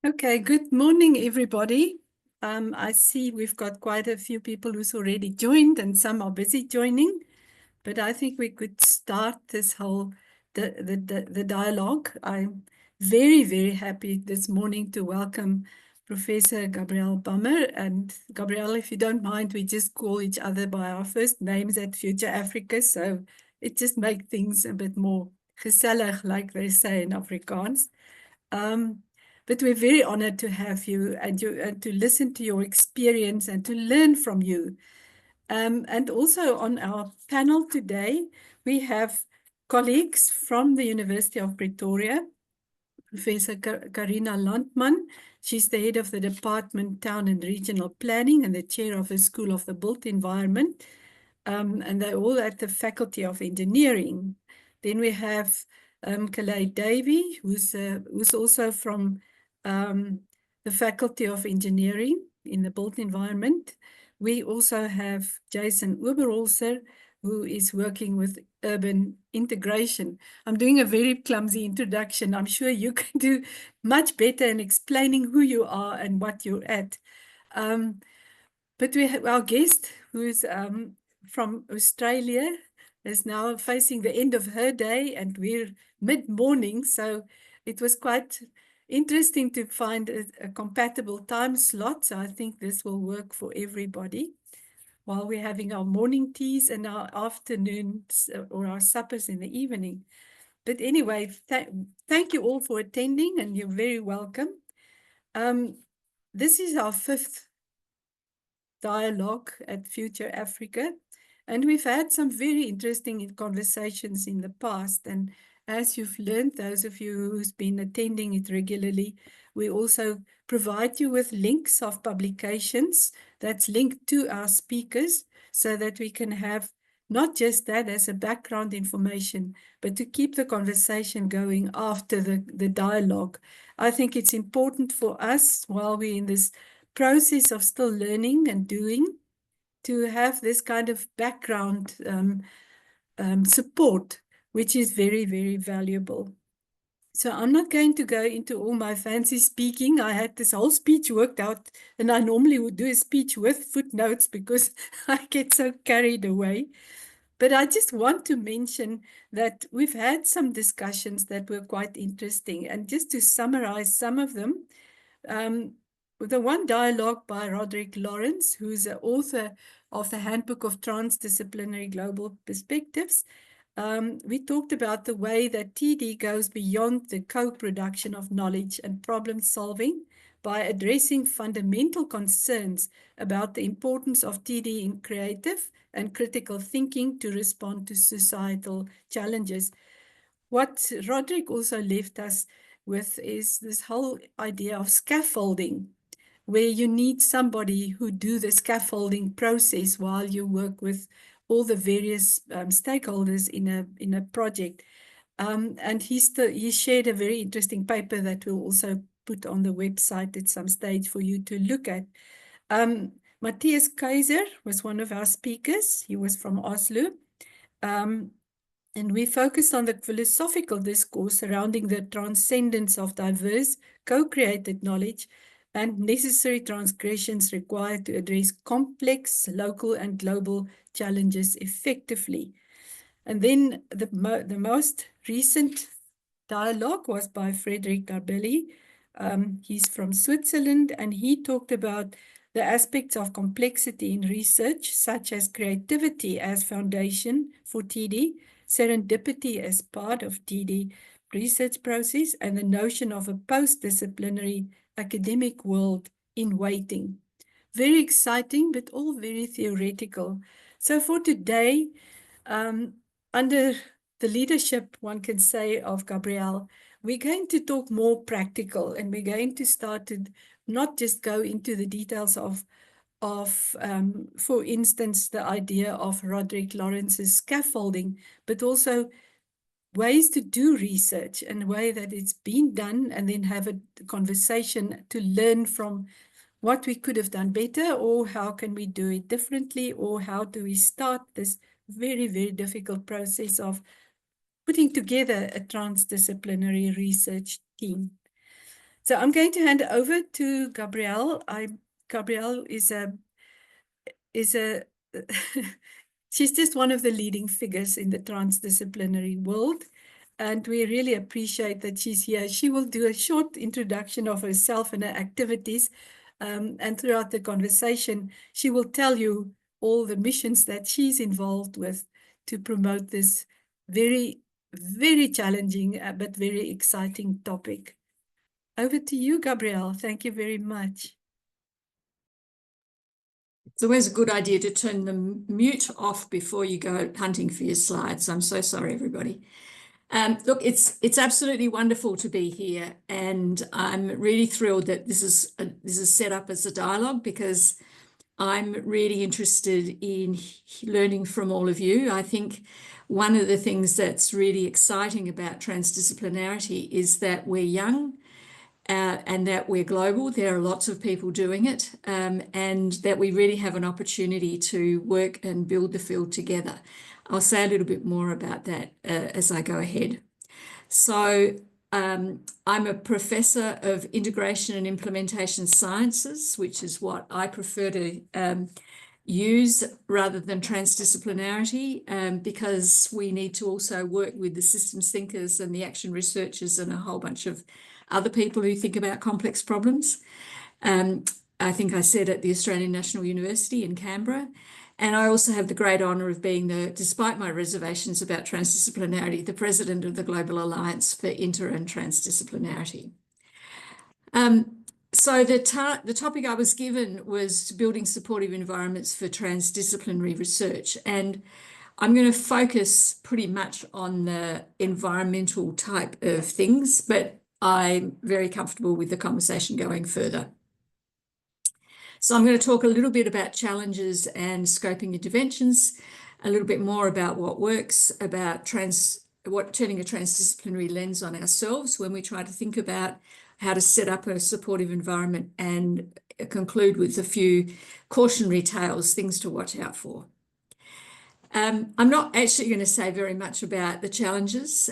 Okay, good morning, everybody. I see we've got quite a few people who's already joined and some are busy joining, but I think we could start this whole the dialogue. I'm very, very happy this morning to welcome Professor Gabriele Bammer. And Gabriele, if you don't mind, we just call each other by our first names at Future Africa, so it just makes things a bit more gezellig, like they say in Afrikaans. But we're very honored to have you and to listen to your experience and to learn from you. And also on our panel today, we have colleagues from the University of Pretoria, Professor Karina Landman. She's the head of the Department Town and Regional Planning and the chair of the School of the Built Environment. And they're all at the Faculty of Engineering. Then we have Calayde Davey, who's also from the Faculty of Engineering in the Built Environment. We also have Jason Oberholster, who is working with urban integration. I'm doing a very clumsy introduction. I'm sure you can do much better in explaining who you are and what you're at. But we have our guest, who is from Australia, is now facing the end of her day, and we're mid-morning, so it was quite interesting to find a compatible time slot. So I think this will work for everybody while we're having our morning teas and our afternoons or our suppers in the evening. But anyway, thank you all for attending, and you're very welcome. This is our fifth dialogue at Future Africa, and we've had some very interesting conversations in the past. And as you've learned, those of you who's been attending it regularly, we also provide you with links of publications that's linked to our speakers, so that we can have not just that as a background information, but to keep the conversation going after the dialogue. I think it's important for us, while we're in this process of still learning and doing, to have this kind of background support, which is very, very valuable. So I'm not going to go into all my fancy speaking. I had this whole speech worked out, and I normally would do a speech with footnotes because I get so carried away. But I just want to mention that we've had some discussions that were quite interesting. And just to summarize some of them, the one dialogue by Roderick Lawrence, who's the author of the Handbook of Transdisciplinary Global Perspectives, we talked about the way that TD goes beyond the co-production of knowledge and problem solving by addressing fundamental concerns about the importance of TD in creative and critical thinking to respond to societal challenges. What Roderick also left us with is this whole idea of scaffolding, where you need somebody who do the scaffolding process while you work with all the various stakeholders in a project. And he shared a very interesting paper that we'll also put on the website at some stage for you to look at. Matthias Kaiser was one of our speakers. He was from Oslo. And we focused on the philosophical discourse surrounding the transcendence of diverse, co-created knowledge and necessary transgressions required to address complex local and global challenges effectively. And then the most recent dialogue was by Frederick Garbelli. He's from Switzerland, and he talked about the aspects of complexity in research, such as creativity as foundation for TD, serendipity as part of TD research process, and the notion of a post-disciplinary academic world in waiting. Very exciting, but all very theoretical. So for today, under the leadership, one can say, of Gabriele, we're going to talk more practical, and we're going to start to not just go into the details of for instance, the idea of Roderick Lawrence's scaffolding, but also ways to do research and a way that it's been done, and then have a conversation to learn from what we could have done better, or how can we do it differently, or how do we start this very, very difficult process of putting together a transdisciplinary research team. So I'm going to hand over to Gabriele. Gabriele is a she's just one of the leading figures in the transdisciplinary world, and we really appreciate that she's here. She will do a short introduction of herself and her activities, and throughout the conversation, she will tell you all the missions that she's involved with to promote this very, very challenging but very exciting topic. Over to you, Gabriele. Thank you very much. It's always a good idea to turn the mute off before you go hunting for your slides. I'm so sorry, everybody. Look, it's absolutely wonderful to be here, and I'm really thrilled that this is set up as a dialogue, because I'm really interested in learning from all of you. I think one of the things that's really exciting about transdisciplinarity is that we're young, and that we're global. There are lots of people doing it, and that we really have an opportunity to work and build the field together. I'll say a little bit more about that as I go ahead. So I'm a professor of integration and implementation sciences, which is what I prefer to use rather than transdisciplinarity, because we need to also work with the systems thinkers and the action researchers and a whole bunch of other people who think about complex problems. I think I said at the Australian National University in Canberra. And I also have the great honour of being despite my reservations about transdisciplinarity, the president of the Global Alliance for Inter and Transdisciplinarity. So the topic I was given was building supportive environments for transdisciplinary research. And I'm going to focus pretty much on the environmental type of things, but I'm very comfortable with the conversation going further. So I'm going to talk a little bit about challenges and scoping interventions, a little bit more about what works, about turning a transdisciplinary lens on ourselves when we try to think about how to set up a supportive environment, and conclude with a few cautionary tales, things to watch out for. I'm not actually going to say very much about the challenges,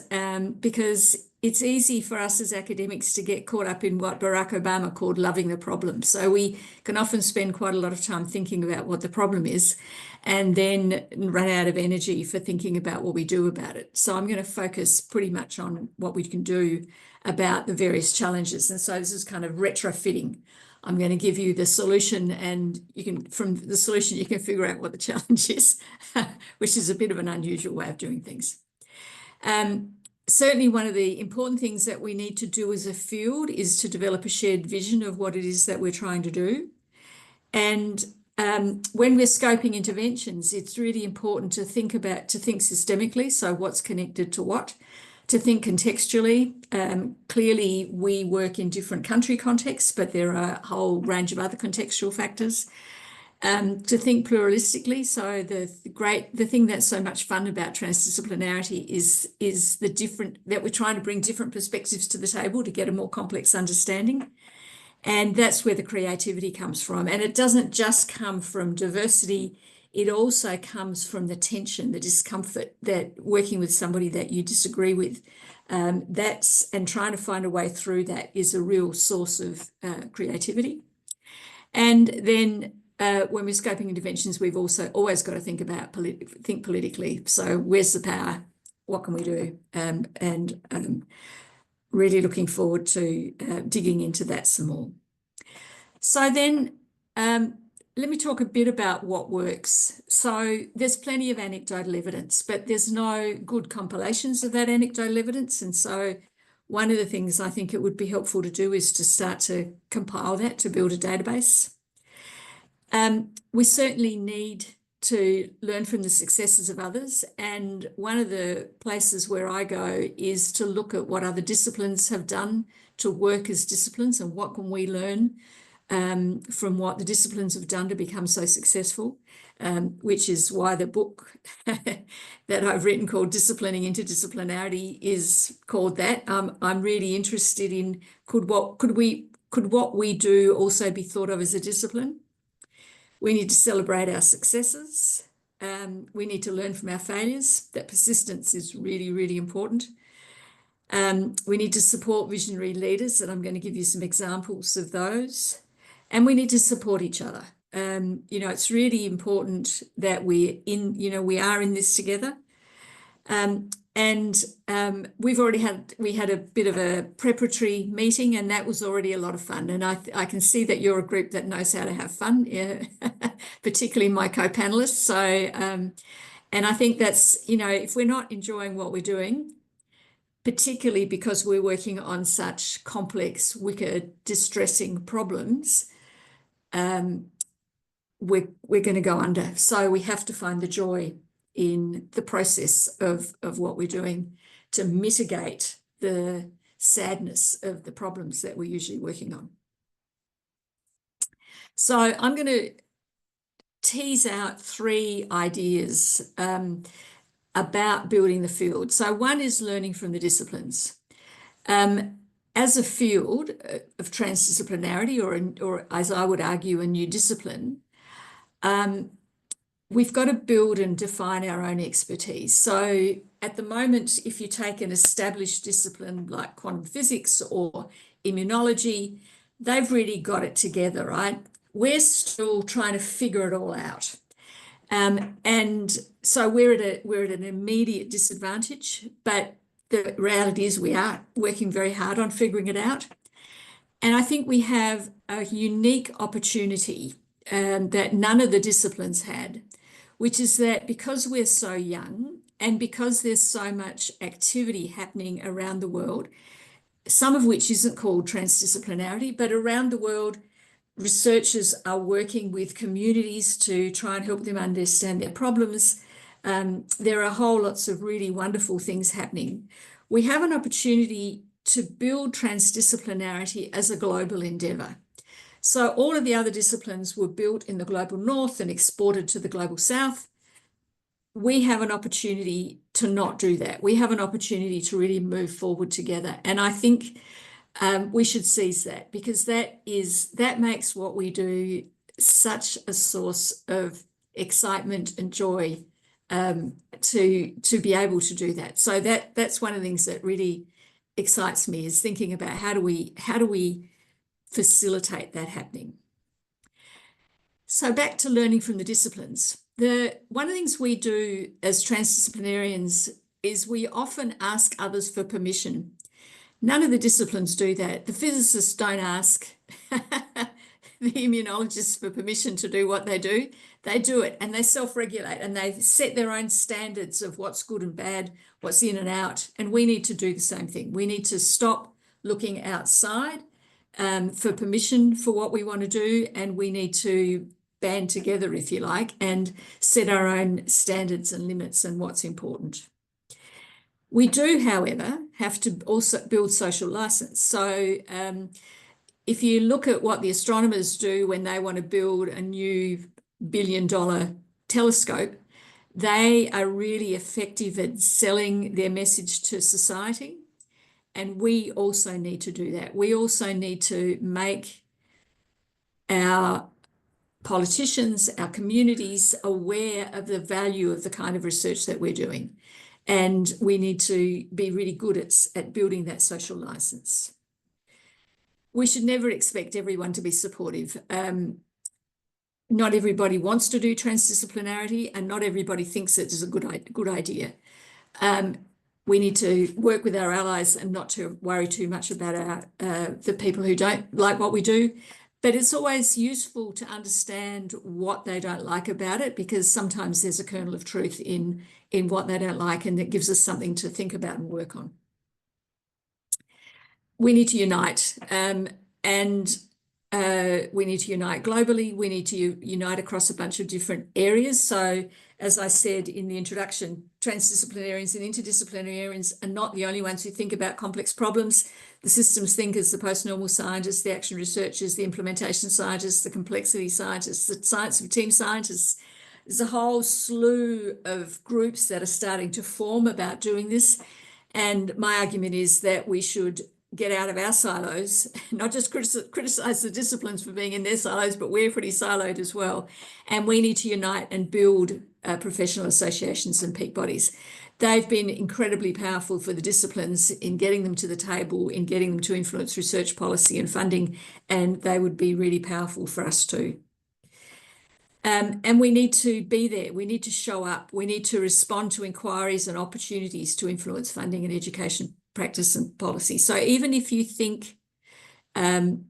because it's easy for us as academics to get caught up in what Barack Obama called loving the problem. So we can often spend quite a lot of time thinking about what the problem is, and then run out of energy for thinking about what we do about it. So I'm going to focus pretty much on what we can do about the various challenges. And so this is kind of retrofitting. I'm going to give you the solution, and from the solution you can figure out what the challenge is, which is a bit of an unusual way of doing things. Certainly one of the important things that we need to do as a field is to develop a shared vision of what it is that we're trying to do. And when we're scoping interventions, it's really important to think systemically. So what's connected to what? To think contextually. Clearly, we work in different country contexts, but there are a whole range of other contextual factors. To think pluralistically. So the thing that's so much fun about transdisciplinarity is that we're trying to bring different perspectives to the table to get a more complex understanding. And that's where the creativity comes from. And it doesn't just come from diversity, it also comes from the tension, the discomfort that working with somebody that you disagree with, and trying to find a way through that is a real source of creativity. And then when we're scoping interventions, we've also always got to think politically. So where's the power? What can we do? And really looking forward to digging into that some more. So then let me talk a bit about what works. So there's plenty of anecdotal evidence, but there's no good compilations of that anecdotal evidence. And so one of the things I think it would be helpful to do is to start to compile that, to build a database. We certainly need to learn from the successes of others. And one of the places where I go is to look at what other disciplines have done to work as disciplines, and what can we learn from what the disciplines have done to become so successful, which is why the book that I've written called Disciplining Interdisciplinarity is called that. I'm really interested in could what we do also be thought of as a discipline? We need to celebrate our successes. We need to learn from our failures. That persistence is really, really important. We need to support visionary leaders, and I'm going to give you some examples of those. And we need to support each other. It's really important that we are in this together. We had a bit of a preparatory meeting, and that was already a lot of fun. And I can see that you're a group that knows how to have fun, yeah, particularly my co-panelists. So, and I think that's, if we're not enjoying what we're doing, particularly because we're working on such complex, wicked, distressing problems, we're going to go under. So we have to find the joy in the process of what we're doing to mitigate the sadness of the problems that we're usually working on. So I'm going to tease out 3 ideas about building the field. So one is learning from the disciplines. As a field of transdisciplinarity, or as I would argue, a new discipline, we've got to build and define our own expertise. So at the moment, if you take an established discipline like quantum physics or immunology, they've really got it together, right? We're still trying to figure it all out. And so we're at an immediate disadvantage, but the reality is we are working very hard on figuring it out. And I think we have a unique opportunity that none of the disciplines had, which is that because we're so young and because there's so much activity happening around the world, some of which isn't called transdisciplinarity, but around the world, researchers are working with communities to try and help them understand their problems. There are whole lots of really wonderful things happening. We have an opportunity to build transdisciplinarity as a global endeavour. So all of the other disciplines were built in the global north and exported to the global south. We have an opportunity to not do that. We have an opportunity to really move forward together. And I think we should seize that, because that makes what we do such a source of excitement and joy to be able to do that. So that's one of the things that really excites me, is thinking about how do we facilitate that happening. So back to learning from the disciplines. One of the things we do as transdisciplinarians is we often ask others for permission. None of the disciplines do that. The physicists don't ask the immunologists for permission to do what they do. They do it, and they self-regulate, and they set their own standards of what's good and bad, what's in and out. And we need to do the same thing. We need to stop looking outside for permission for what we want to do, and we need to band together, if you like, and set our own standards and limits and what's important. We do, however, have to also build social license. So if you look at what the astronomers do when they want to build a new billion-dollar telescope, they are really effective at selling their message to society. And we also need to do that. We also need to make our politicians, our communities aware of the value of the kind of research that we're doing. And we need to be really good at building that social license. We should never expect everyone to be supportive. Not everybody wants to do transdisciplinarity, and not everybody thinks it is a good idea. We need to work with our allies and not to worry too much about the people who don't like what we do. But it's always useful to understand what they don't like about it, because sometimes there's a kernel of truth in what they don't like, and that gives us something to think about and work on. We need to unite, and we need to unite globally. We need to unite across a bunch of different areas. So, as I said in the introduction, transdisciplinarians and interdisciplinarians are not the only ones who think about complex problems. The systems thinkers, the post-normal scientists, the action researchers, the implementation scientists, the complexity scientists, the science of team scientists. There's a whole slew of groups that are starting to form about doing this. And my argument is that we should get out of our silos, not just criticize the disciplines for being in their silos, but we're pretty siloed as well. And we need to unite and build professional associations and peak bodies. they've been incredibly powerful for the disciplines in getting them to the table, in getting them to influence research policy and funding, and they would be really powerful for us too. And we need to be there. We need to show up. We need to respond to inquiries and opportunities to influence funding and education practice and policy. So even if you think, you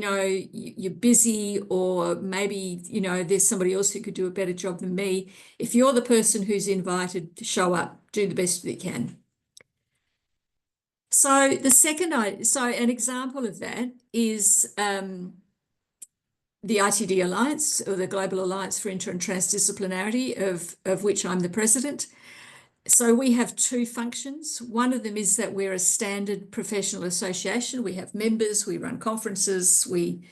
know, you're busy, or maybe, you know, there's somebody else who could do a better job than me, if you're the person who's invited to show up, do the best that you can. So an example of that is the ITD Alliance, or the Global Alliance for Inter and Transdisciplinarity, of which I'm the president. So we have two functions. One of them is that we're a standard professional association. We have members, we run conferences, we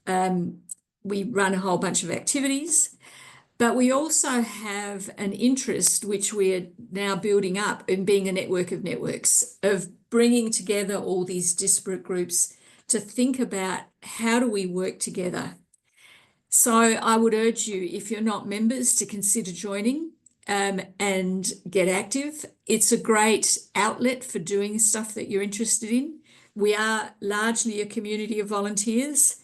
run a whole bunch of activities. But we also have an interest, which we're now building up, in being a network of networks, of bringing together all these disparate groups to think about how do we work together. So I would urge you, if you're not members, to consider joining and get active. It's a great outlet for doing stuff that you're interested in. We are largely a community of volunteers,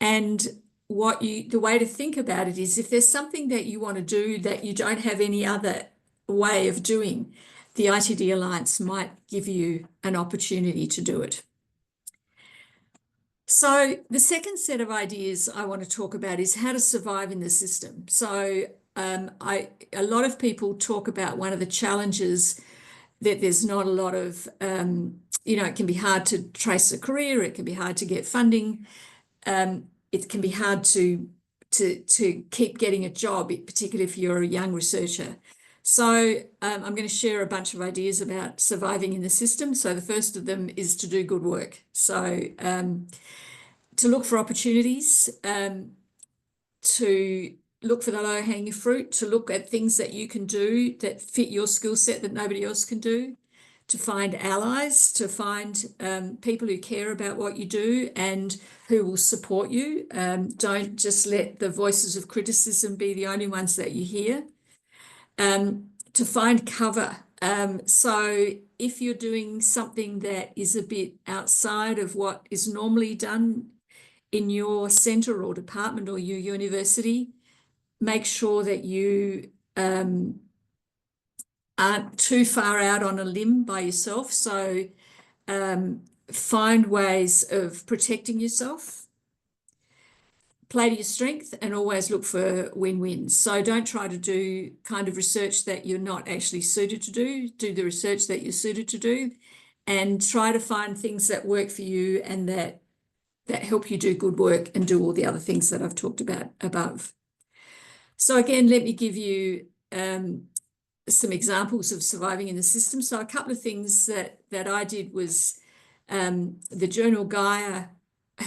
and the way to think about it is, if there's something that you want to do that you don't have any other way of doing, the ITD Alliance might give you an opportunity to do it. So the second set of ideas I want to talk about is how to survive in the system. So a lot of people talk about one of the challenges, that there's not a lot of, you know, it can be hard to trace a career, it can be hard to get funding, it can be hard to keep getting a job, particularly if you're a young researcher. So I'm going to share a bunch of ideas about surviving in the system. So the first of them is to do good work. So to look for opportunities, to look for the low-hanging fruit, to look at things that you can do that fit your skill set that nobody else can do, to find allies, to find people who care about what you do and who will support you. Don't just let the voices of criticism be the only ones that you hear. To find cover. So if you're doing something that is a bit outside of what is normally done in your centre or department or your university, make sure that you aren't too far out on a limb by yourself. So find ways of protecting yourself. Play to your strength, and always look for win-wins. So don't try to do kind of research that you're not actually suited to do. Do the research that you're suited to do, and try to find things that work for you and that help you do good work and do all the other things that I've talked about above. So again, let me give you some examples of surviving in the system. So a couple of things that I did was the journal Gaia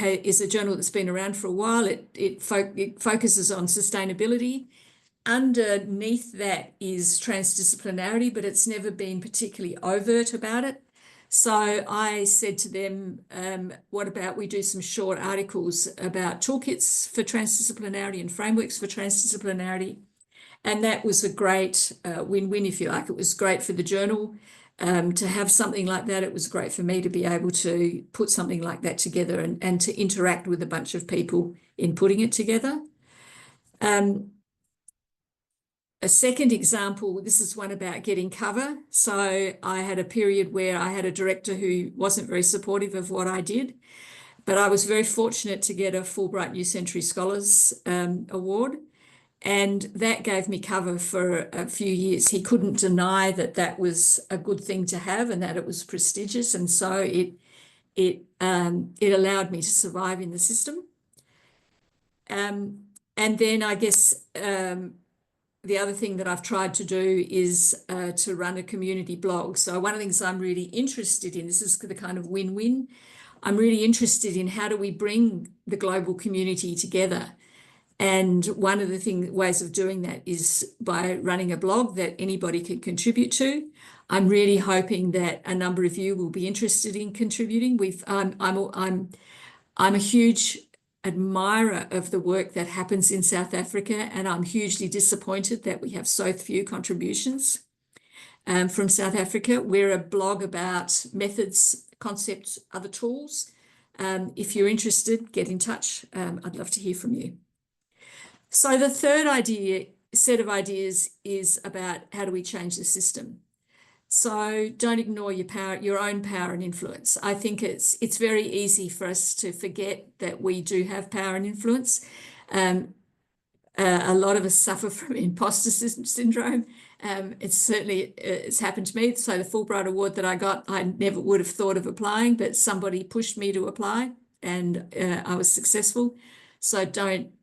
is a journal that's been around for a while. It focuses on sustainability. Underneath that is transdisciplinarity, but it's never been particularly overt about it. So I said to them, what about we do some short articles about toolkits for transdisciplinarity and frameworks for transdisciplinarity? And that was a great win-win, if you like. It was great for the journal to have something like that. It was great for me to be able to put something like that together and to interact with a bunch of people in putting it together. A second example, this is one about getting cover. So I had a period where I had a director who wasn't very supportive of what I did, but I was very fortunate to get a Fulbright New Century Scholars Award. And that gave me cover for a few years. He couldn't deny that that was a good thing to have and that it was prestigious. And so it allowed me to survive in the system. And then I guess the other thing that I've tried to do is to run a community blog. So one of the things I'm really interested in, this is the kind of win-win, I'm really interested in how do we bring the global community together. And one of the ways of doing that is by running a blog that anybody can contribute to. I'm really hoping that a number of you will be interested in contributing. I'm a huge admirer of the work that happens in South Africa, and I'm hugely disappointed that we have so few contributions. from South Africa. We're a blog about methods, concepts, other tools. If you're interested, get in touch. I'd love to hear from you. So the third set of ideas is about how do we change the system. So don't ignore your own power and influence. I think it's very easy for us to forget that we do have power and influence. A lot of us suffer from imposter syndrome. It's happened to me. So the Fulbright Award that I got, I never would have thought of applying, but somebody pushed me to apply, and I was successful. So don't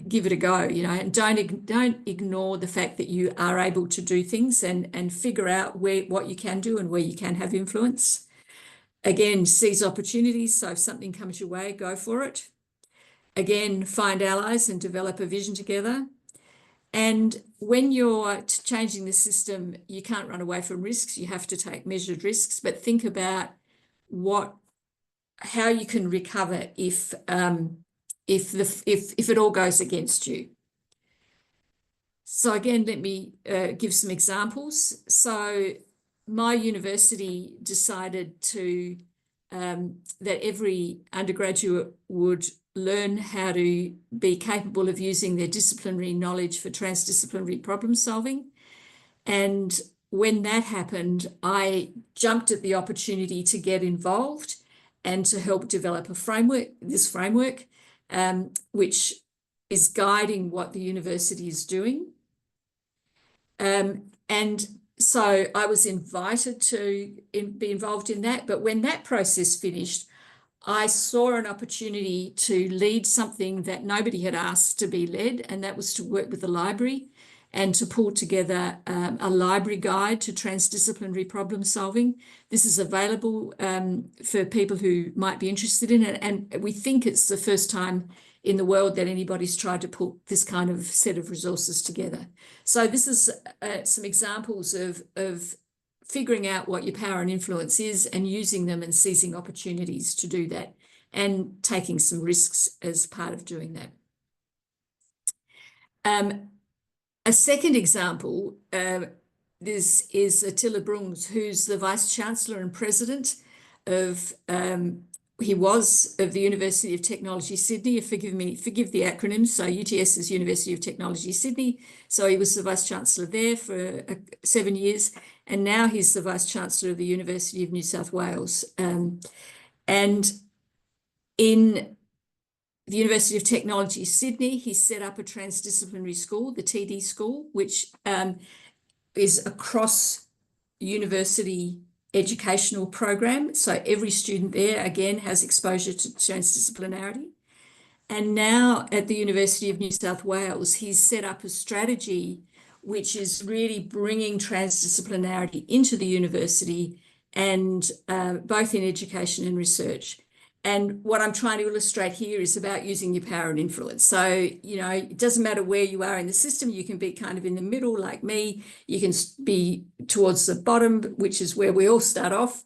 give it a go, and don't ignore the fact that you are able to do things, and figure out what you can do and where you can have influence. Again, seize opportunities. So if something comes your way, go for it. Again, find allies and develop a vision together. And when you're changing the system, you can't run away from risks. You have to take measured risks, but think about how you can recover if it all goes against you. So again, let me give some examples. So my university decided that every undergraduate would learn how to be capable of using their disciplinary knowledge for transdisciplinary problem solving. And when that happened, I jumped at the opportunity to get involved and to help develop this framework, which is guiding what the university is doing. And so I was invited to be involved in that. But when that process finished, I saw an opportunity to lead something that nobody had asked to be led, and that was to work with the library and to pull together a library guide to transdisciplinary problem solving. This is available for people who might be interested in it, and we think it's the first time in the world that anybody's tried to put this kind of set of resources together. So this is some examples of figuring out what your power and influence is and using them and seizing opportunities to do that, and taking some risks as part of doing that. A second example, this is Attila Brungs, who's the Vice Chancellor and President of, he was of the University of Technology, Sydney. Forgive the acronyms. So UTS is University of Technology, Sydney. So he was the Vice Chancellor there for 7 years. And now he's the Vice Chancellor of the University of New South Wales. And in the University of Technology, Sydney, he set up a transdisciplinary school, the TD School, which is a cross-university educational program. So every student there, again, has exposure to transdisciplinarity. And now at the University of New South Wales, he's set up a strategy which is really bringing transdisciplinarity into the university, and both in education and research. And what I'm trying to illustrate here is about using your power and influence. So, it doesn't matter where you are in the system. You can be kind of in the middle like me. You can be towards the bottom, which is where we all start off.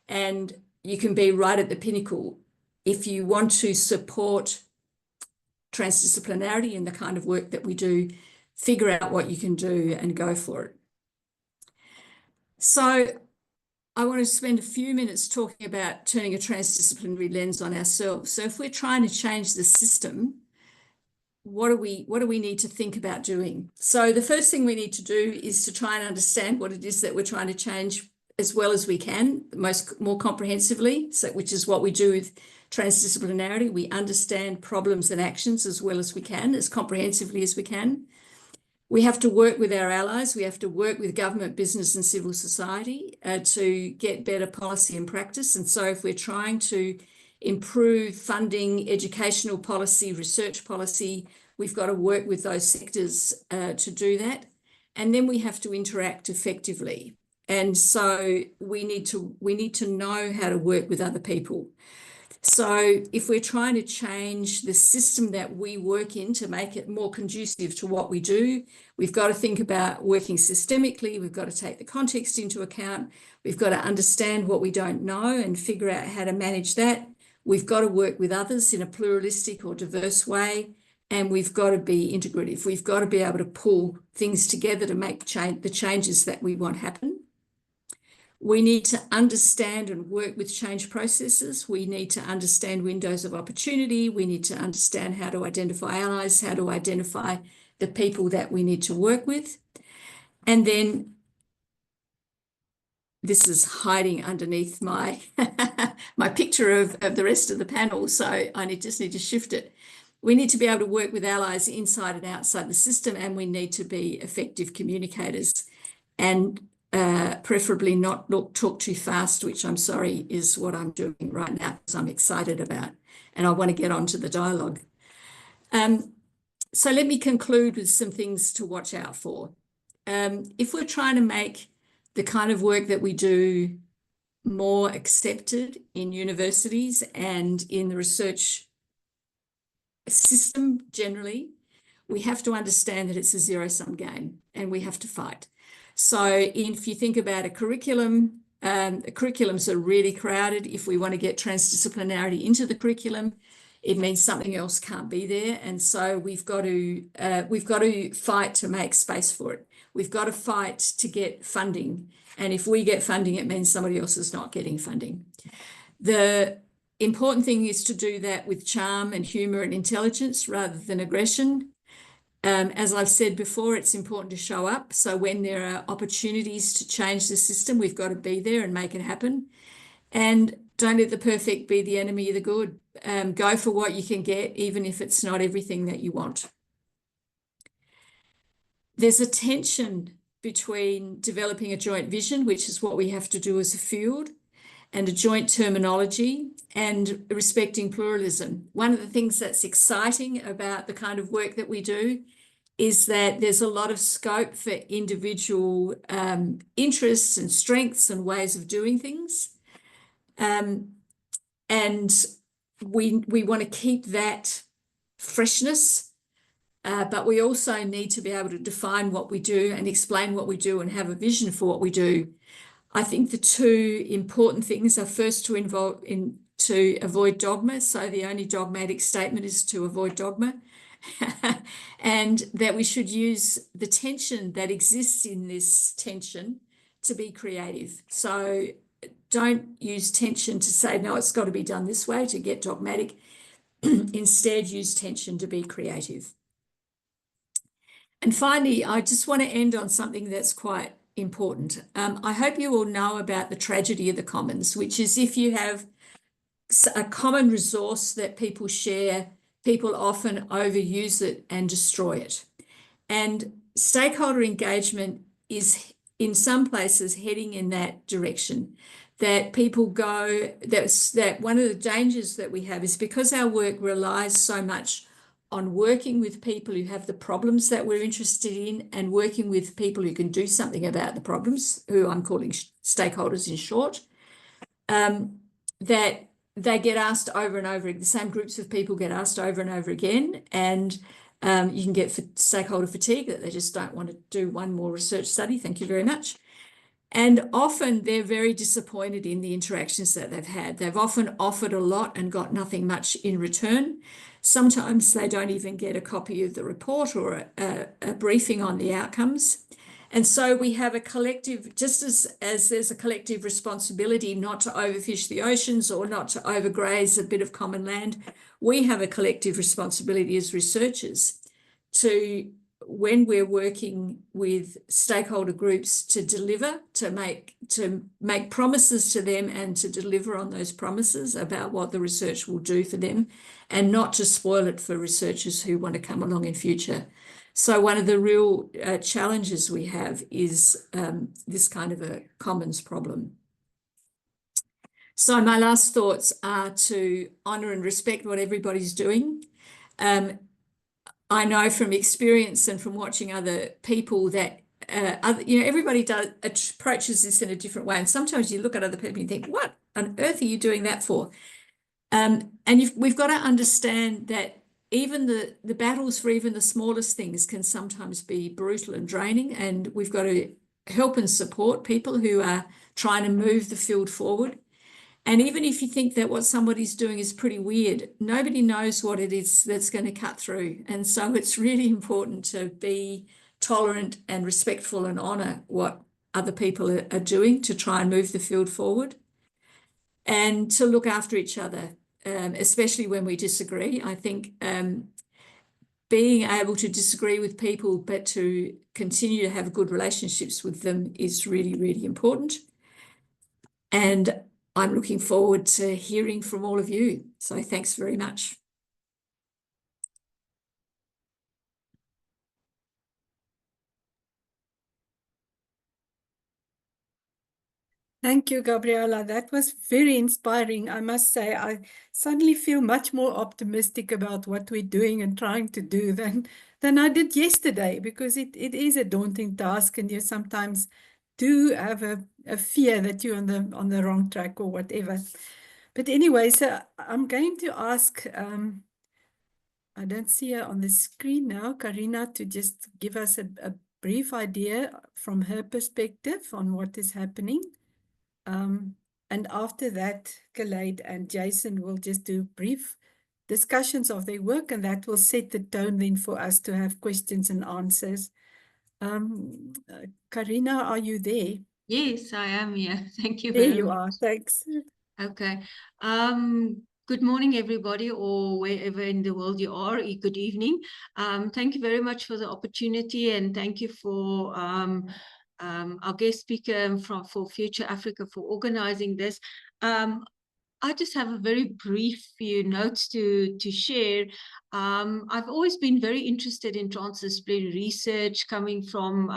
And you can be right at the pinnacle. If you want to support transdisciplinarity in the kind of work that we do, figure out what you can do and go for it. So I want to spend a few minutes talking about turning a transdisciplinary lens on ourselves. So if we're trying to change the system, what do we need to think about doing? So the first thing we need to do is to try and understand what it is that we're trying to change as well as we can, more comprehensively, which is what we do with transdisciplinarity. We understand problems and actions as well as we can, as comprehensively as we can. We have to work with our allies. We have to work with government, business, and civil society to get better policy and practice. And so if we're trying to improve funding, educational policy, research policy, we've got to work with those sectors to do that. And then we have to interact effectively. And so we need to know how to work with other people. So if we're trying to change the system that we work in to make it more conducive to what we do, we've got to think about working systemically. We've got to take the context into account. We've got to understand what we don't know and figure out how to manage that. We've got to work with others in a pluralistic or diverse way. and we've got to be integrative. We've got to be able to pull things together to make the changes that we want happen. We need to understand and work with change processes. We need to understand windows of opportunity. We need to understand how to identify allies, how to identify the people that we need to work with. And then this is hiding underneath my, my picture of the rest of the panel, so I just need to shift it. We need to be able to work with allies inside and outside the system, and we need to be effective communicators, and preferably not talk too fast, which I'm sorry is what I'm doing right now because I'm excited about, and I want to get on to the dialogue. So let me conclude with some things to watch out for. If we're trying to make the kind of work that we do more accepted in universities and in the research system generally, we have to understand that it's a zero-sum game and we have to fight. So if you think about a curriculum, the curriculums are really crowded. If we want to get transdisciplinarity into the curriculum, it means something else can't be there. And so we've got to fight to make space for it. We've got to fight to get funding. And if we get funding, it means somebody else is not getting funding. The important thing is to do that with charm and humor and intelligence rather than aggression. As I've said before, it's important to show up. So when there are opportunities to change the system, we've got to be there and make it happen. And don't let the perfect be the enemy of the good. Go for what you can get, even if it's not everything that you want. There's a tension between developing a joint vision, which is what we have to do as a field, and a joint terminology, and respecting pluralism. One of the things that's exciting about the kind of work that we do is that there's a lot of scope for individual interests and strengths and ways of doing things. And we want to keep that freshness, but we also need to be able to define what we do and explain what we do and have a vision for what we do. I think the two important things are first to avoid dogma. So the only dogmatic statement is to avoid dogma. And that we should use the tension that exists in this tension to be creative. So don't use tension to say, no, it's got to be done this way, to get dogmatic. Instead, use tension to be creative. And finally, I just want to end on something that's quite important. I hope you all know about the tragedy of the commons, which is if you have a common resource that people share, people often overuse it and destroy it. And stakeholder engagement is in some places heading in that direction, that people go, that one of the dangers that we have is because our work relies so much on working with people who have the problems that we're interested in and working with people who can do something about the problems, who I'm calling stakeholders in short, that they get asked over and over, the same groups of people get asked over and over again, and you can get stakeholder fatigue, that they just don't want to do one more research study. Thank you very much. And often they're very disappointed in the interactions that they've had. They've often offered a lot and got nothing much in return. Sometimes they don't even get a copy of the report or a briefing on the outcomes. And so we have a collective, just as there's a collective responsibility not to overfish the oceans or not to overgraze a bit of common land, we have a collective responsibility as researchers to, when we're working with stakeholder groups, to deliver, to make promises to them and to deliver on those promises about what the research will do for them, and not to spoil it for researchers who want to come along in future. So one of the real challenges we have is this kind of a commons problem. So my last thoughts are to honour and respect what everybody's doing. I know from experience and from watching other people that everybody approaches this in a different way. And sometimes you look at other people and think, what on earth are you doing that for? And we've got to understand that even the battles for even the smallest things can sometimes be brutal and draining, and we've got to help and support people who are trying to move the field forward. And even if you think that what somebody's doing is pretty weird, nobody knows what it is that's going to cut through. And so it's really important to be tolerant and respectful and honour what other people are doing to try and move the field forward, and to look after each other, especially when we disagree. I think being able to disagree with people but to continue to have good relationships with them is really, really important. And I'm looking forward to hearing from all of you. So thanks very much. Thank you, Gabriela. That was very inspiring. I must say, I suddenly feel much more optimistic about what we're doing and trying to do than I did yesterday, because it is a daunting task, and you sometimes do have a fear that you're on the wrong track or whatever. But anyway, so I'm going to ask, I don't see her on the screen now, Karina, to just give us a brief idea from her perspective on what is happening. And after that, Calayde and Jason will just do brief discussions of their work, and that will set the tone then for us to have questions and answers. Karina, are you there? Yes, I am here. Thank you There very you much. are. Thanks. Okay. Good morning, everybody, or wherever in the world you are. Good evening. Thank you very much for the opportunity, and thank you for our guest speaker for Future Africa for organizing this. I just have a very brief few notes to share. I've always been very interested in transdisciplinary research, coming from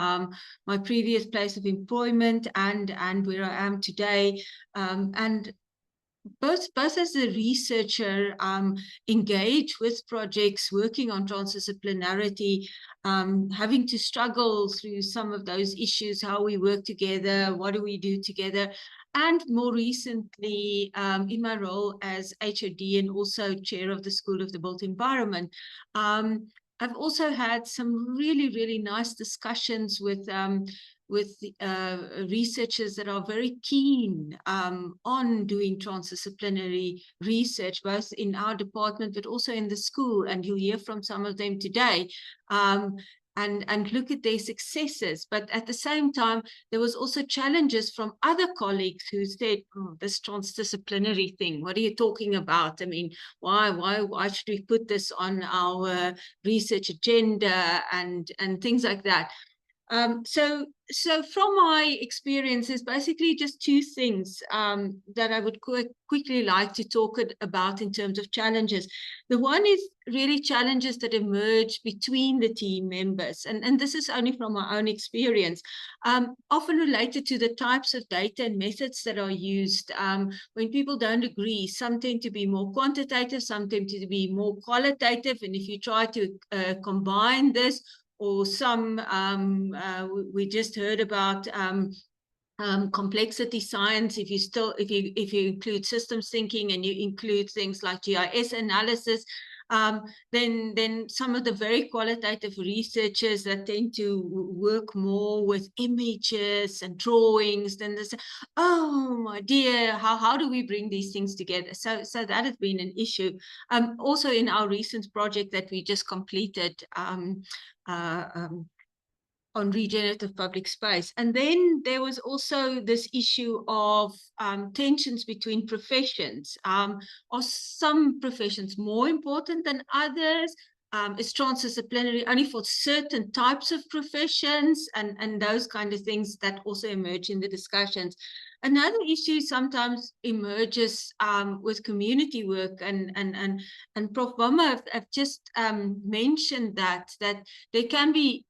my previous place of employment and where I am today. And both as a researcher, engage with projects working on transdisciplinarity, having to struggle through some of those issues, how we work together, what do we do together, and more recently, in my role as HOD and also chair of the School of the Built Environment. I've also had some really, really nice discussions with researchers that are very keen on doing transdisciplinary research, both in our department but also in the school, and you'll hear from some of them today, and look at their successes. But at the same time, there was also challenges from other colleagues who said, oh, this transdisciplinary thing, what are you talking about? I mean, why should we put this on our research agenda and things like that? So from my experiences, basically just two things that I would quickly like to talk about in terms of challenges. The one is really challenges that emerge between the team members. And this is only from my own experience, often related to the types of data and methods that are used. When people don't agree, some tend to be more quantitative, some tend to be more qualitative. And if you try to combine this, or some, we just heard about complexity science. If you include systems thinking and you include things like GIS analysis, then some of the very qualitative researchers that tend to work more with images and drawings, then they say, oh my dear, how do we bring these things together? So that has been an issue. Also in our recent project that we just completed, on regenerative public space. And then there was also this issue of tensions between professions. Are some professions more important than others? Is transdisciplinary only for certain types of professions, and those kind of things that also emerge in the discussions. Another issue sometimes emerges with community work, and Prof. Bammer have just mentioned that there can be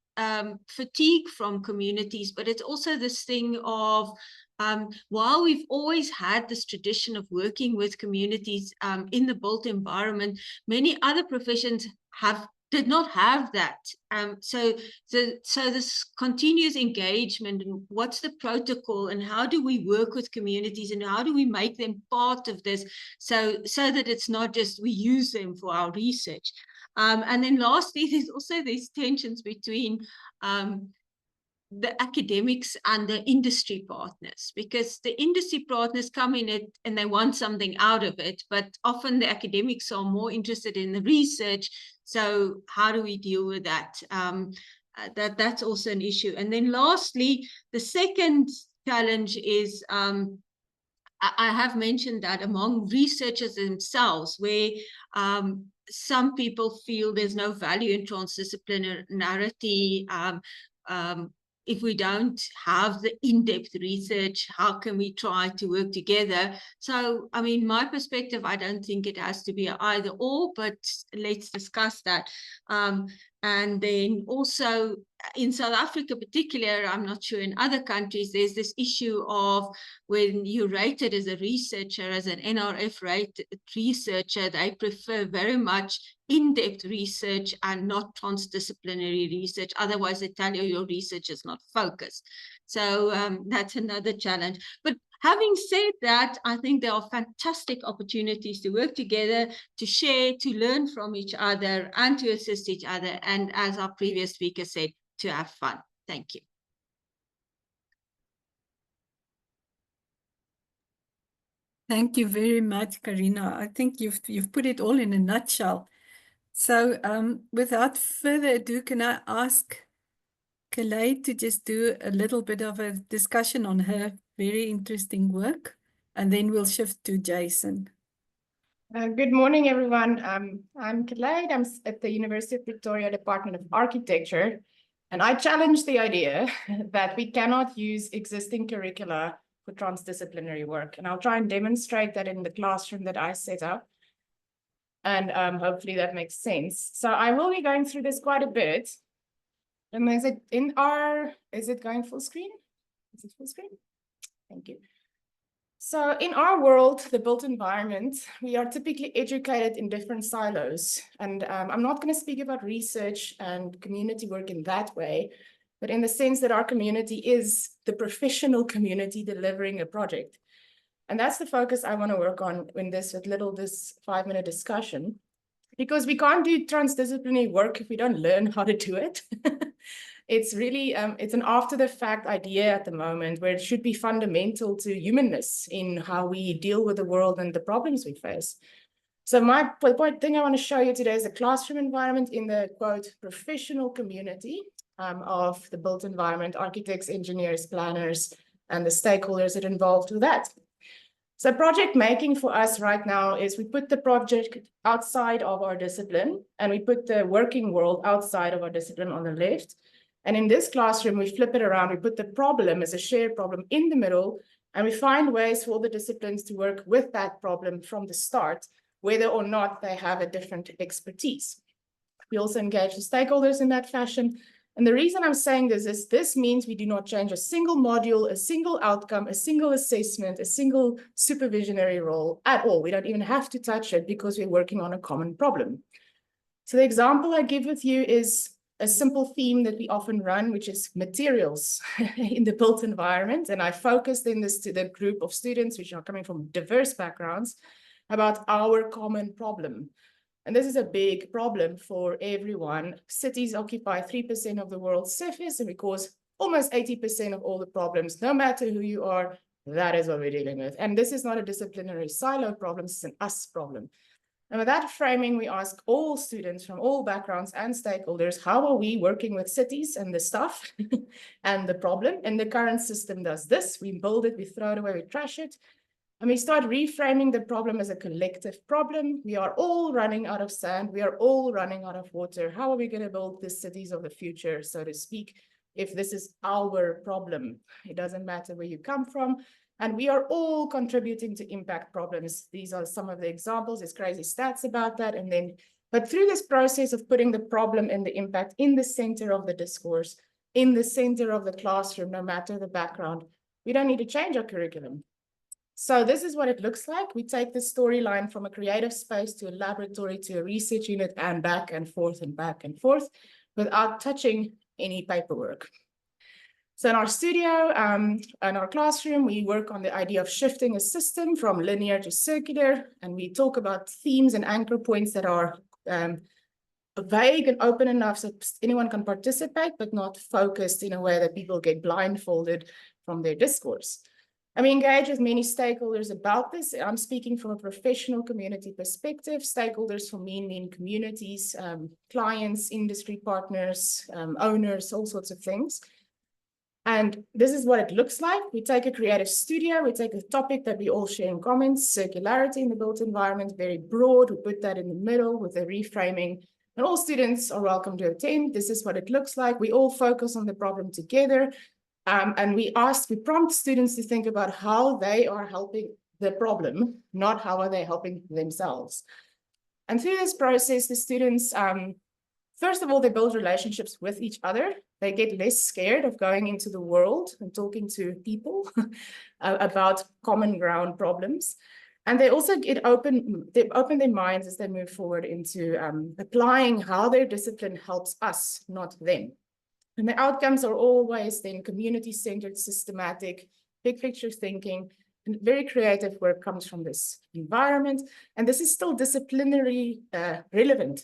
fatigue from communities, but it's also this thing of while we've always had this tradition of working with communities in the built environment, many other professions did not have that. So this continuous engagement, and what's the protocol, and how do we work with communities, and how do we make them part of this, so that it's not just we use them for our research. And then lastly, there's also these tensions between the academics and the industry partners, because the industry partners come in it and they want something out of it, but often the academics are more interested in the research. So how do we deal with that? That's also an issue. And then lastly, the second challenge is, I have mentioned that among researchers themselves, where some people feel there's no value in transdisciplinarity. If we don't have the in-depth research, how can we try to work together? So, I mean, my perspective, I don't think it has to be either or, but let's discuss that. And then also in South Africa particular, I'm not sure in other countries, there's this issue of when you're rated as a researcher, as an NRF rated researcher, they prefer very much in-depth research and not transdisciplinary research. Otherwise, they tell you your research is not focused. So that's another challenge. But having said that, I think there are fantastic opportunities to work together, to share, to learn from each other, and to assist each other. And as our previous speaker said, to have fun. Thank you. Thank you very much, Karina. I think you've put it all in a nutshell. So without further ado, can I ask Calayde to just do a little bit of a discussion on her very interesting work, and then we'll shift to Jason. Good morning, everyone. I'm Calayde. I'm at the University of Pretoria Department of Architecture, and I challenge the idea that we cannot use existing curricula for transdisciplinary work. And I'll try and demonstrate that in the classroom that I set up. And hopefully that makes sense. So I will be going through this quite a bit. And is it going full screen? Is it full screen? Thank you. So in our world, the built environment, we are typically educated in different silos. And I'm not going to speak about research and community work in that way, but in the sense that our community is the professional community delivering a project. And that's the focus I want to work on in this 5-minute discussion, because we can't do transdisciplinary work if we don't learn how to do it. It's really, it's an after the fact idea at the moment, where it should be fundamental to humanness in how we deal with the world and the problems we face. So my thing I want to show you today is a classroom environment in the, quote, professional community of the built environment, architects, engineers, planners, and the stakeholders that are involved with that. So project making for us right now is we put the project outside of our discipline, and we put the working world outside of our discipline on the left. And in this classroom, we flip it around. We put the problem as a shared problem in the middle, and we find ways for all the disciplines to work with that problem from the start, whether or not they have a different expertise. We also engage the stakeholders in that fashion. And the reason I'm saying this is this means we do not change a single module, a single outcome, a single assessment, a single supervisionary role at all. We don't even have to touch it because we're working on a common problem. So the example I give with you is a simple theme that we often run, which is materials in the built environment. And I focused in this to the group of students, which are coming from diverse backgrounds, about our common problem. And this is a big problem for everyone. Cities occupy 3% of the world's surface, and we cause almost 80% of all the problems. No matter who you are, that is what we're dealing with. And this is not a disciplinary silo problem, it's an us problem. And with that framing, we ask all students from all backgrounds and stakeholders, how are we working with cities and the stuff and the problem? And the current system does this. We build it, we throw it away, we trash it. And we start reframing the problem as a collective problem. We are all running out of sand. We are all running out of water. How are we going to build the cities of the future, so to speak, if this is our problem? It doesn't matter where you come from. And we are all contributing to impact problems. These are some of the examples. There's crazy stats about that. But through this process of putting the problem and the impact in the center of the discourse, in the center of the classroom, no matter the background, we don't need to change our curriculum. So this is what it looks like. We take the storyline from a creative space to a laboratory to a research unit and back and forth without touching any paperwork. So in our studio and our classroom, we work on the idea of shifting a system from linear to circular, and we talk about themes and anchor points that are vague and open enough so anyone can participate, but not focused in a way that people get blindfolded from their discourse. And we engage with many stakeholders about this. I'm speaking from a professional community perspective. Stakeholders for me mean communities, clients, industry partners, owners, all sorts of things. And this is what it looks like. We take a creative studio, we take a topic that we all share in common, circularity in the built environment, very broad. We put that in the middle with a reframing, and all students are welcome to attend. This is what it looks like. We all focus on the problem together. And we prompt students to think about how they are helping the problem, not how are they helping themselves. And through this process, the students, first of all, they build relationships with each other. They get less scared of going into the world and talking to people about common ground problems. And they also they open their minds as they move forward into applying how their discipline helps us, not them. And the outcomes are always then community-centered, systematic, big picture thinking, and very creative work comes from this environment. And this is still disciplinary relevant,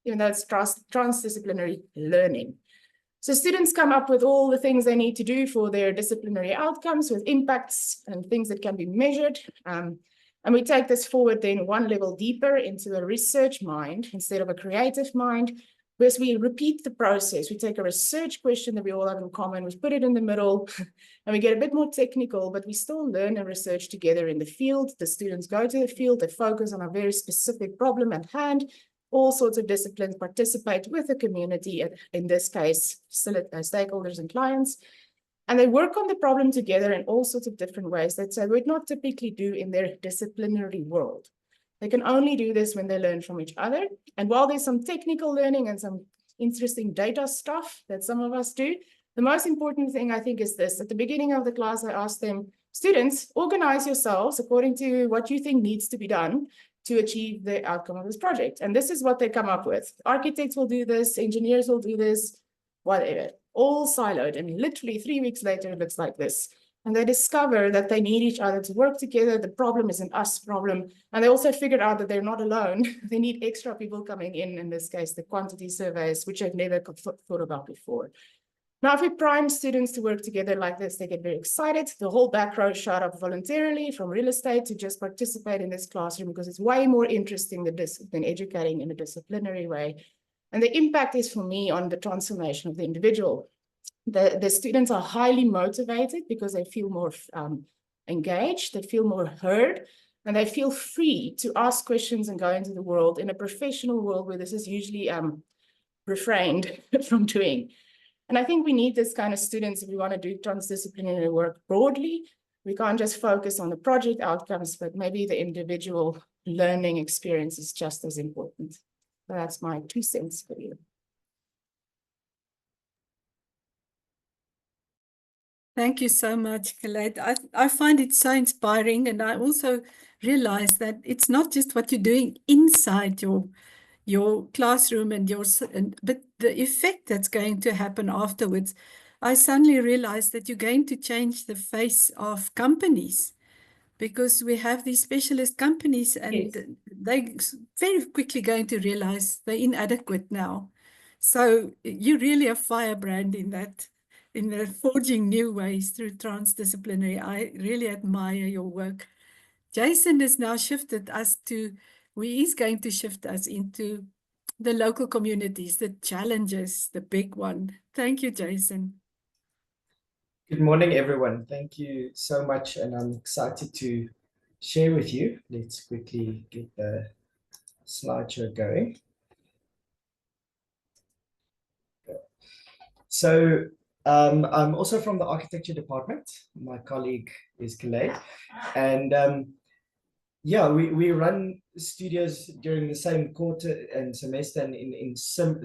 even though it's transdisciplinary learning. So students come up with all the things they need to do for their disciplinary outcomes with impacts and things that can be measured. And we take this forward then one level deeper into a research mind instead of a creative mind, whereas we repeat the process. We take a research question that we all have in common, we put it in the middle, and we get a bit more technical, but we still learn and research together in the field. The students go to the field, they focus on a very specific problem at hand. All sorts of disciplines participate with the community, in this case, stakeholders and clients, and they work on the problem together in all sorts of different ways that they would not typically do in their disciplinary world. They can only do this when they learn from each other. And while there's some technical learning and some interesting data stuff that some of us do, the most important thing I think is this. At the beginning of the class, I asked them, students, organize yourselves according to what you think needs to be done to achieve the outcome of this project. And this is what they come up with. Architects will do this, engineers will do this, whatever, all siloed. And literally 3 weeks later, it looks like this. And they discover that they need each other to work together. The problem is an us problem. And they also figured out that they're not alone. They need extra people coming in this case, the quantity surveys, which I've never thought about before. Now, if we prime students to work together like this, they get very excited. The whole back row shot up voluntarily from real estate to just participate in this classroom because it's way more interesting than educating in a disciplinary way. And the impact is for me on the transformation of the individual. The students are highly motivated because they feel more engaged, they feel more heard, and they feel free to ask questions and go into the world in a professional world where this is usually refrained from doing. And I think we need this kind of students if we want to do transdisciplinary work broadly. We can't just focus on the project outcomes, but maybe the individual learning experience is just as important. So that's my 2 cents for you. Thank you so much, Calayde. I find it so inspiring, and I also realize that it's not just what you're doing inside your classroom but the effect that's going to happen afterwards. I suddenly realized that you're going to change the face of companies because we have these specialist companies and Yes. they're very quickly going to realize they're inadequate now. So you're really a firebrand in that, in the forging new ways through transdisciplinary. I really admire your work. Jason has now shifted us he's going to shift us into the local communities, the challenges, the big one. Thank you, Jason. Good morning, everyone. Thank you so much, and I'm excited to share with you. Let's quickly get the slideshow going. So I'm also from the architecture department. My colleague is Calayde, and yeah, we run studios during the same quarter and semester, and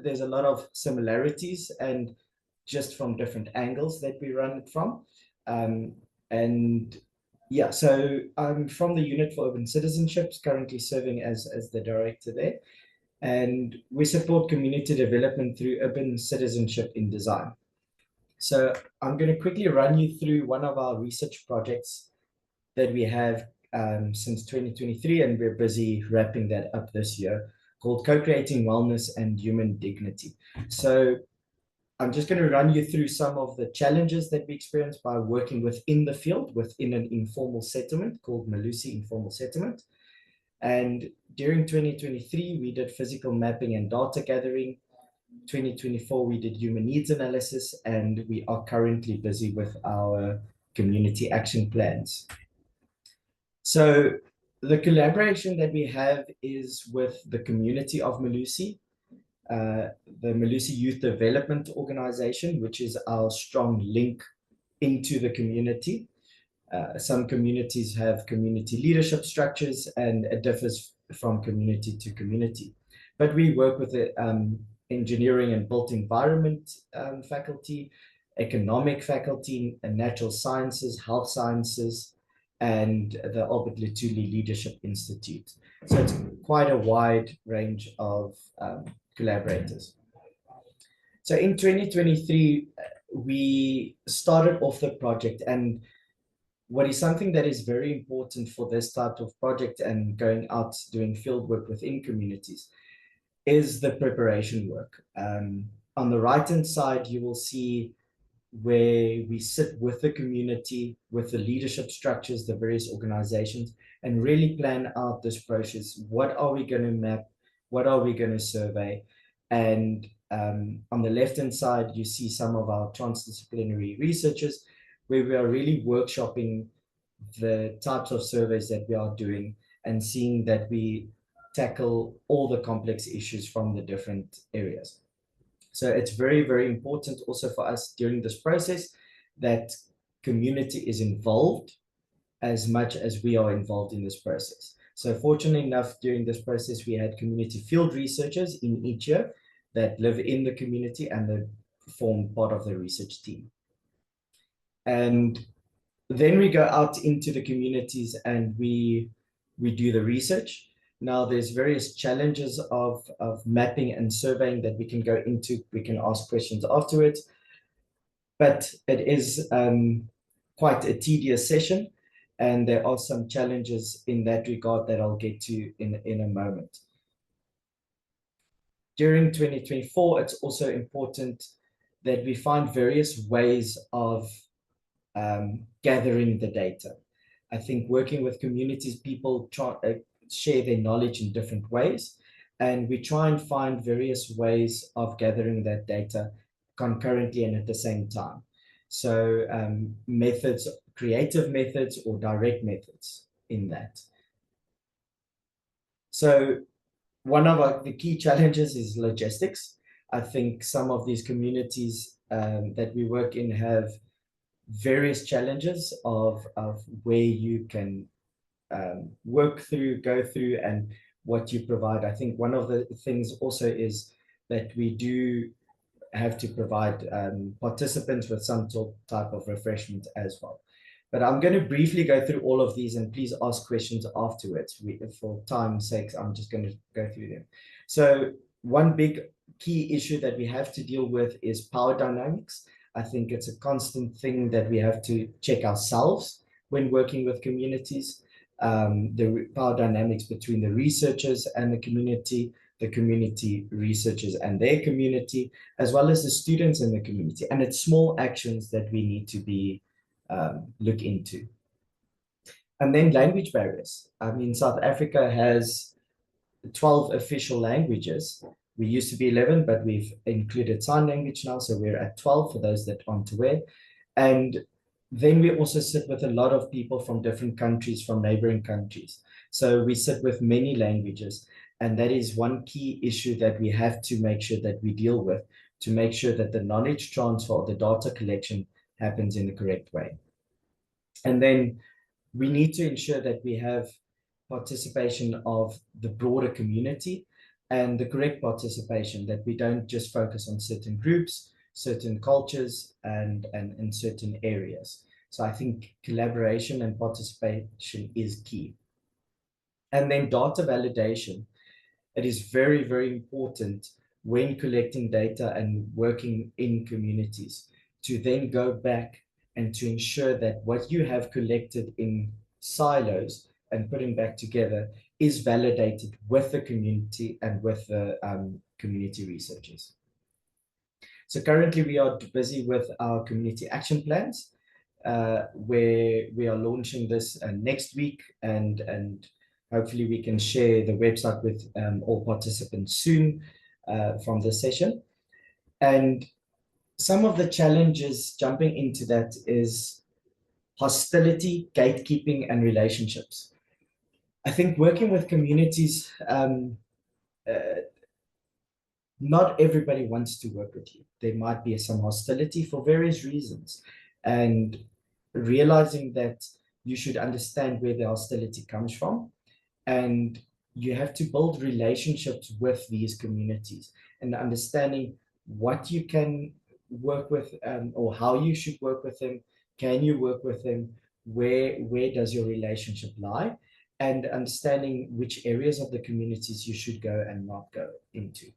there's a lot of similarities and just from different angles that we run it from. And yeah, so I'm from the Unit for Urban Citizenships, currently serving as the director there. And we support community development through urban citizenship in design. So I'm going to quickly run you through one of our research projects that we have since 2023, and we're busy wrapping that up this year, called Co-Creating Wellness and Human Dignity. So I'm just going to run you through some of the challenges that we experienced by working within the field, within an informal settlement called Malusi Informal Settlement. And during 2023, we did physical mapping and data gathering. 2024, we did human needs analysis, and we are currently busy with our community action plans. So the collaboration that we have is with the community of Malusi, the Malusi Youth Development Organization, which is our strong link into the community. Some communities have community leadership structures, and it differs from community to community. But we work with the engineering and built environment faculty, economic faculty, and natural sciences, health sciences, and the Albert Lutuli Leadership Institute. So it's quite a wide range of collaborators. So in 2023, we started off the project, and what is something that is very important for this type of project and going out doing field work within communities is the preparation work. On the right-hand side, you will see where we sit with the community, with the leadership structures, the various organizations, and really plan out this process. What are we going to map? What are we going to survey? And on the left-hand side, you see some of our transdisciplinary researchers, where we are really workshopping the types of surveys that we are doing and seeing that we tackle all the complex issues from the different areas. So it's very, very important also for us during this process that community is involved as much as we are involved in this process. So fortunately enough, during this process, we had community field researchers in each year that live in the community and they form part of the research team. And then we go out into the communities and we do the research. Now there's various challenges of mapping and surveying that we can go into. We can ask questions afterwards, but it is quite a tedious session, and there are some challenges in that regard that I'll get to in a moment. During 2024, it's also important that we find various ways of gathering the data. I think working with communities, people share their knowledge in different ways, and we try and find various ways of gathering that data concurrently and at the same time. So methods, creative methods or direct methods in that. So one of the key challenges is logistics. I think some of these communities that we work in have various challenges of where you can work through, go through, and what you provide. I think one of the things also is that we do have to provide participants with some type of refreshment as well. But I'm going to briefly go through all of these, and please ask questions afterwards. For time's sake, I'm just going to go through them. So one big key issue that we have to deal with is power dynamics. I think it's a constant thing that we have to check ourselves when working with communities. The power dynamics between the researchers and the community researchers and their community, as well as the students in the community. And it's small actions that we need to be look into. And then language barriers. I mean, South Africa has 12 official languages. We used to be 11, but we've included sign language now, so we're at 12 for those that aren't aware. And then we also sit with a lot of people from different countries, from neighboring countries. So we sit with many languages, and that is one key issue that we have to make sure that we deal with, to make sure that the knowledge transfer, the data collection happens in the correct way. And then we need to ensure that we have participation of the broader community and the correct participation, that we don't just focus on certain groups, certain cultures, and in certain areas. So I think collaboration and participation is key. And then data validation. It is very, very important when collecting data and working in communities to then go back and to ensure that what you have collected in silos and putting back together is validated with the community and with the community researchers. So currently we are busy with our community action plans, where we are launching this next week, and hopefully we can share the website with all participants soon from this session. And some of the challenges jumping into that is hostility, gatekeeping, and relationships. I think working with communities, not everybody wants to work with you. There might be some hostility for various reasons. And realizing that you should understand where the hostility comes from, and you have to build relationships with these communities and understanding what you can work with, or how you should work with them. Can you work with them? Where does your relationship lie? And understanding which areas of the communities you should go and not go into.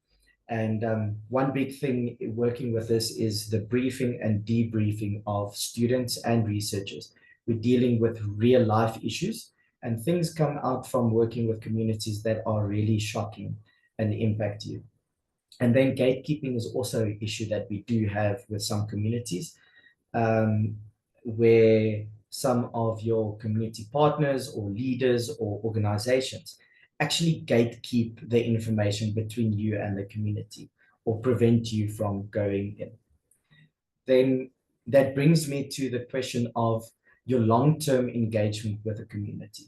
And one big thing working with this is the briefing and debriefing of students and researchers. We're dealing with real life issues, and things come out from working with communities that are really shocking and impact you. And then gatekeeping is also an issue that we do have with some communities, where some of your community partners or leaders or organizations actually gatekeep the information between you and the community or prevent you from going in. Then that brings me to the question of your long-term engagement with the community.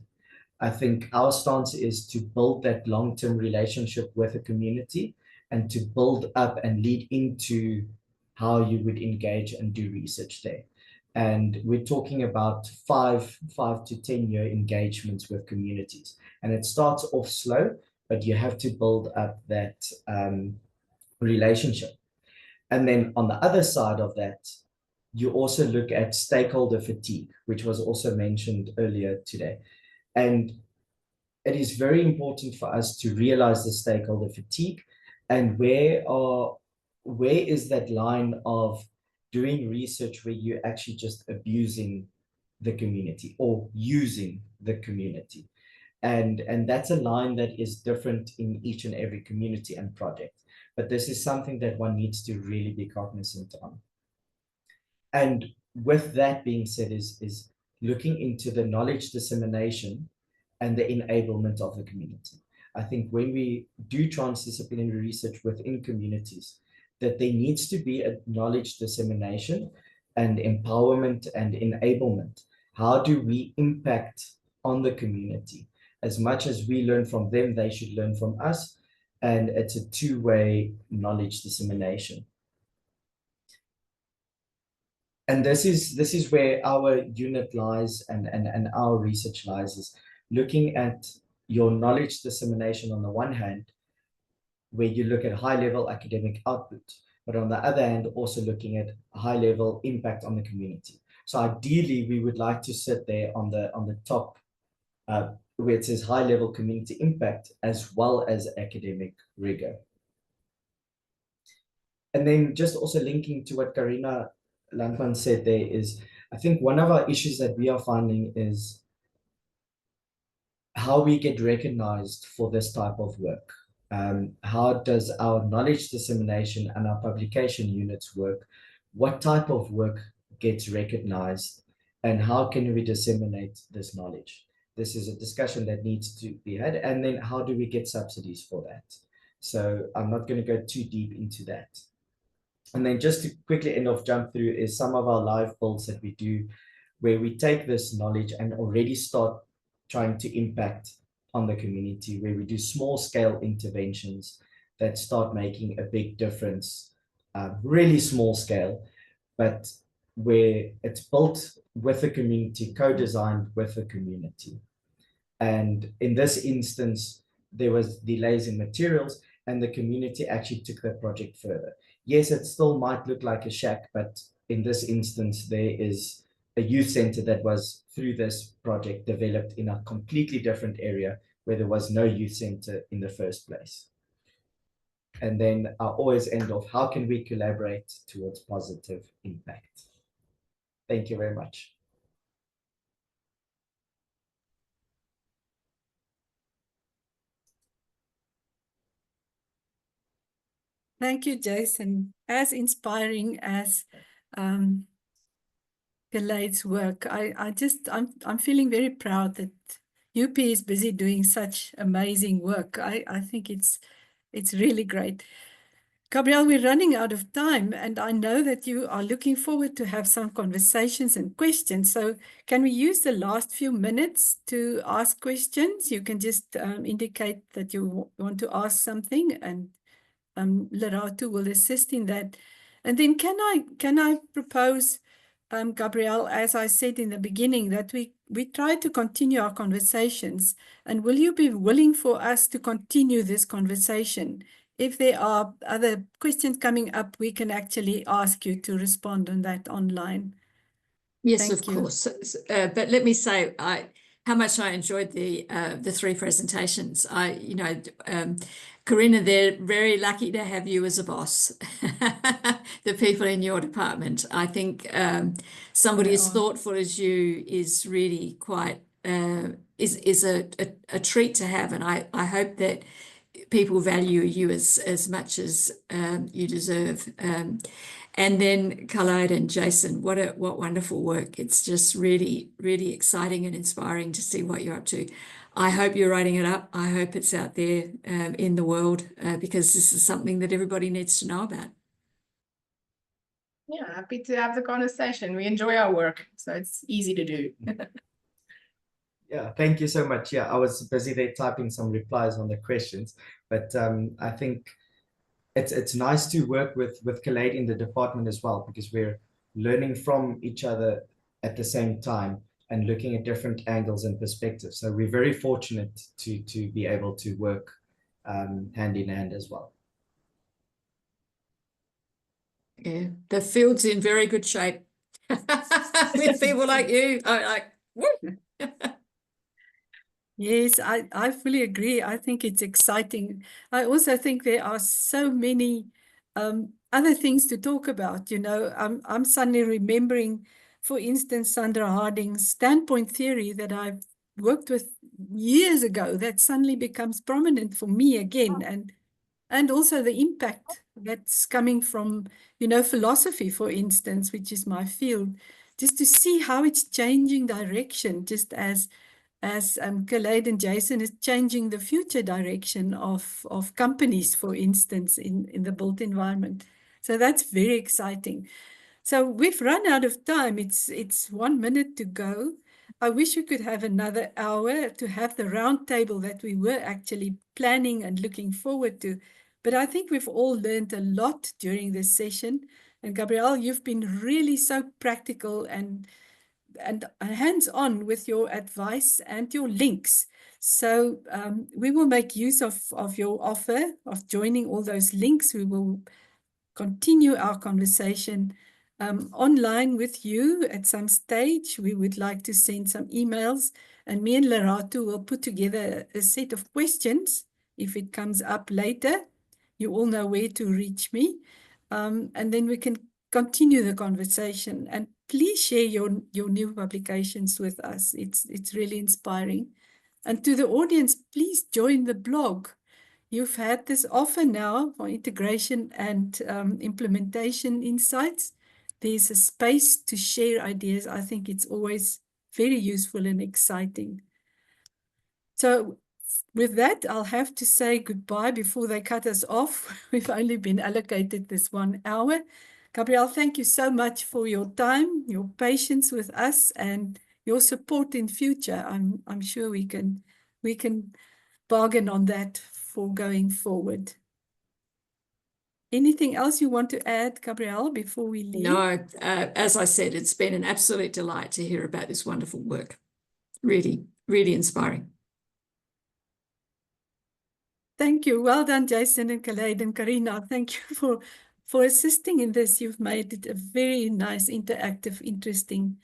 I think our stance is to build that long-term relationship with the community and to build up and lead into how you would engage and do research there. And we're talking about 5 to 10 year engagements with communities. And it starts off slow, but you have to build up that relationship. And then on the other side of that, you also look at stakeholder fatigue, which was also mentioned earlier today. And it is very important for us to realize the stakeholder fatigue and where is that line of doing research where you're actually just abusing the community or using the community. And that's a line that is different in each and every community and project. But this is something that one needs to really be cognizant on. And with that being said, is looking into the knowledge dissemination and the enablement of the community. I think when we do transdisciplinary research within communities, that there needs to be a knowledge dissemination and empowerment and enablement. How do we impact on the community? As much as we learn from them, they should learn from us. And it's a two-way knowledge dissemination. And this is where our unit lies and our research lies, is looking at your knowledge dissemination on the one hand, where you look at high-level academic output, but on the other hand, also looking at high-level impact on the community. So ideally, we would like to sit there on the top, where it says high-level community impact as well as academic rigor. And then just also linking to what Karina Landman said there is, I think one of our issues that we are finding is how we get recognized for this type of work. How does our knowledge dissemination and our publication units work? What type of work gets recognized, and how can we disseminate this knowledge? This is a discussion that needs to be had. And then how do we get subsidies for that? So I'm not going to go too deep into that. And then just to quickly jump through is some of our live builds that we do, where we take this knowledge and already start trying to impact on the community, where we do small scale interventions that start making a big difference, really small scale, but where it's built with the community, co-designed with the community. And in this instance, there was delays in materials and the community actually took the project further. Yes, it still might look like a shack, but in this instance, there is a youth center that was, through this project, developed in a completely different area where there was no youth center in the first place. And then I always end off, how can we collaborate towards positive impact? Thank you very much. Thank you, Jason. As inspiring as Calayde's work, I'm feeling very proud that UP is busy doing such amazing work. I think it's really great. Gabriele, we're running out of time, and I know that you are looking forward to have some conversations and questions. So can we use the last few minutes to ask questions? You can just indicate that you want to ask something, and Lerato will assist in that. And then can I propose, Gabriele, as I said in the beginning, that we try to continue our conversations, and will you be willing for us to continue this conversation? If there are other questions coming up, we can actually ask you to respond on that online. Yes, Thank of you. course. But let me say how much I enjoyed the 3 presentations. Karina, they're very lucky to have you as a boss. The people in your department. I think somebody as thoughtful as you is really quite is a treat to have, and I hope that people value you as much as you deserve. And then Calayde and Jason, what wonderful work. It's just really, really exciting and inspiring to see what you're up to. I hope you're writing it up. I hope it's out there in the world because this is something that everybody needs to know about. Yeah, happy to have the conversation. We enjoy our work, so it's easy to do. Yeah, thank you so much. Yeah, I was busy there typing some replies on the questions, but I think it's nice to work with Calayde in the department as well, because we're learning from each other at the same time and looking at different angles and perspectives. So we're very fortunate to be able to work hand in hand as well. Yeah, the field's in very good shape with people like you. Woo! Yes, I fully agree. I think it's exciting. I also think there are so many other things to talk about. You know, I'm suddenly remembering, for instance, Sandra Harding's standpoint theory that I've worked with years ago that suddenly becomes prominent for me again, and also the impact that's coming from, you know, philosophy, for instance, which is my field, just to see how it's changing direction, just as Calayde and Jason is changing the future direction of companies, for instance, in the built environment. So that's very exciting. So we've run out of time. It's 1 minute to go. I wish we could have another hour to have the round table that we were actually planning and looking forward to. But I think we've all learned a lot during this session. And Gabriele, you've been really so practical and hands-on with your advice and your links. So we will make use of your offer of joining all those links. We will continue our conversation online with you at some stage. We would like to send some emails, and me and Lerato will put together a set of questions if it comes up later. You all know where to reach me. And then we can continue the conversation. And please share your new publications with us. It's really inspiring. And to the audience, please join the blog. You've had this offer now for integration and implementation insights. There's a space to share ideas. I think it's always very useful and exciting. So with that, I'll have to say goodbye before they cut us off. We've only been allocated this 1 hour. Gabriele, thank you so much for your time, your patience with us, and your support in future. I'm sure we can bargain on that for going forward. Anything else you want to add, Gabriele, before we leave? No, as I said, it's been an absolute delight to hear about this wonderful work. Really, really inspiring. Thank you. Well done, Jason and Calayde and Karina. Thank you for assisting in this. You've made it a very nice, interactive, interesting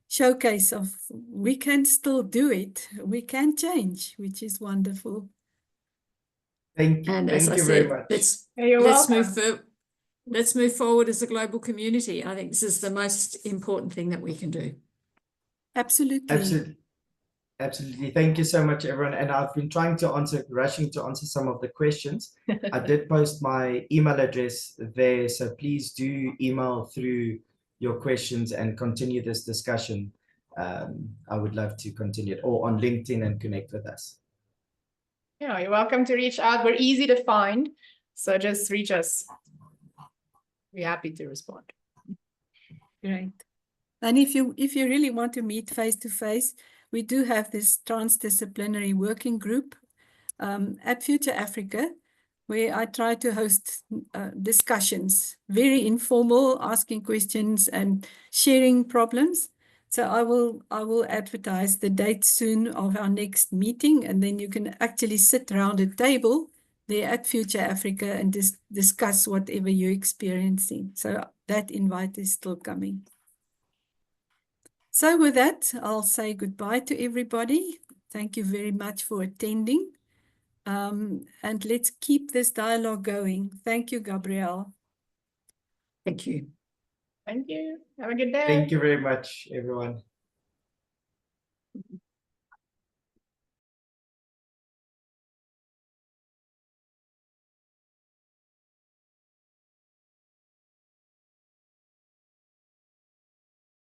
showcase of we can still do it. We can change, which is wonderful. Thank you. And Thank as I you very said, much. let's move forward as a global community. I think this is the most important thing that we can do. Absolutely. Absolutely. Absolutely. Thank you so much, everyone. And I've been rushing to answer some of the questions. I did post my email address there, so please do email through your questions and continue this discussion. I would love to continue it, or on LinkedIn and connect with us. Yeah, you're welcome to reach out. We're easy to find, so just reach us. We're happy to respond. Great. And if you really want to meet face to face, we do have this transdisciplinary working group at Future Africa, where I try to host discussions, very informal, asking questions and sharing problems. So I will advertise the date soon of our next meeting, and then you can actually sit around a table there at Future Africa and discuss whatever you're experiencing. So that invite is still coming. So with that, I'll say goodbye to everybody. Thank you very much for attending. And let's keep this dialogue going. Thank you, Gabriele. Thank you. Thank you. Have a good day. Thank you very much, everyone.